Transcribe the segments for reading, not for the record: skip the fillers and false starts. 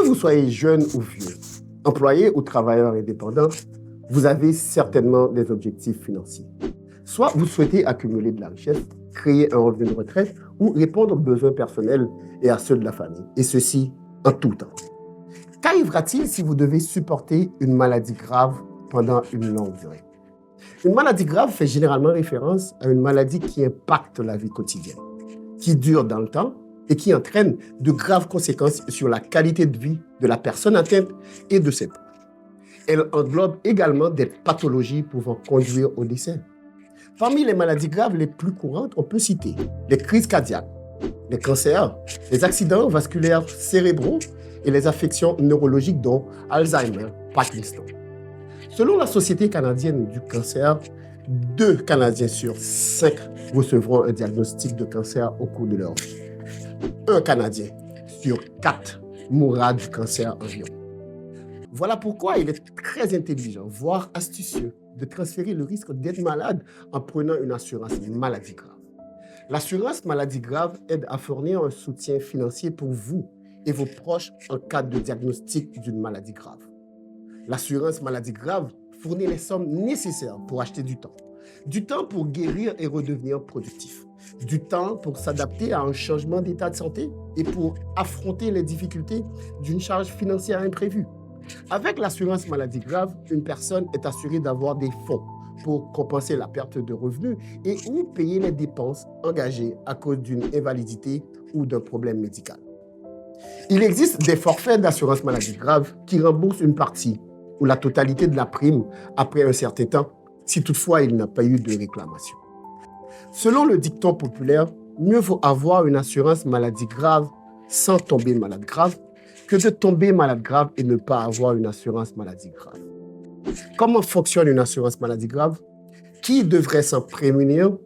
vous soyez jeune ou vieux, employé ou travailleur indépendant, vous avez certainement des objectifs financiers. Soit vous souhaitez accumuler de la richesse, créer un revenu de retraite ou répondre aux besoins personnels et à ceux de la famille, et ceci en tout temps. Qu'arrivera-t-il si vous devez supporter une maladie grave pendant une longue durée? Une maladie grave fait généralement référence à une maladie qui impacte la vie quotidienne, qui dure dans le temps et qui entraîne de graves conséquences sur la qualité de vie de la personne atteinte et de ses proches. Elle englobe également des pathologies pouvant conduire au décès. Parmi les maladies graves les plus courantes, on peut citer les crises cardiaques, les cancers, les accidents vasculaires cérébraux et les affections neurologiques dont Alzheimer, Parkinson. Selon la Société canadienne du cancer, 2 Canadiens sur 5 recevront un diagnostic de cancer au cours de leur vie. 1 Canadien sur 4 mourra du cancer environ. Voilà pourquoi il est très intelligent, voire astucieux, de transférer le risque d'être malade en prenant une assurance maladie grave. L'assurance maladie grave aide à fournir un soutien financier pour vous et vos proches en cas de diagnostic d'une maladie grave. L'assurance maladie grave fournit les sommes nécessaires pour acheter du temps. Du temps pour guérir et redevenir productif. Du temps pour s'adapter à un changement d'état de santé et pour affronter les difficultés d'une charge financière imprévue. Avec l'assurance maladie grave, une personne est assurée d'avoir des fonds pour compenser la perte de revenus et ou payer les dépenses engagées à cause d'une invalidité ou d'un problème médical. Il existe des forfaits d'assurance maladie grave qui remboursent une partie ou la totalité de la prime après un certain temps, si toutefois il n'a pas eu de réclamation. Selon le dicton populaire, mieux vaut avoir une assurance maladie grave sans tomber malade grave que de tomber malade grave et ne pas avoir une assurance maladie grave. Comment fonctionne une assurance maladie grave? Qui devrait s'en prémunir?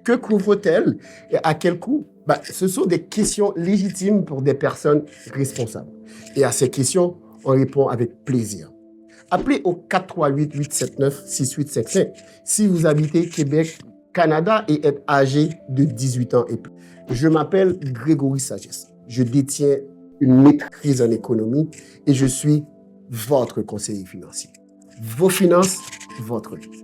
Que couvre-t-elle et à quel coût? Ce sont des questions légitimes pour des personnes responsables. Et à ces questions, on répond avec plaisir. Appelez au 438-879-6855 si vous habitez Québec, Canada et êtes âgé de 18 ans et plus. Je m'appelle Grégory Sagesse. Je détiens une maîtrise en économie et je suis votre conseiller financier. Vos finances, votre vie.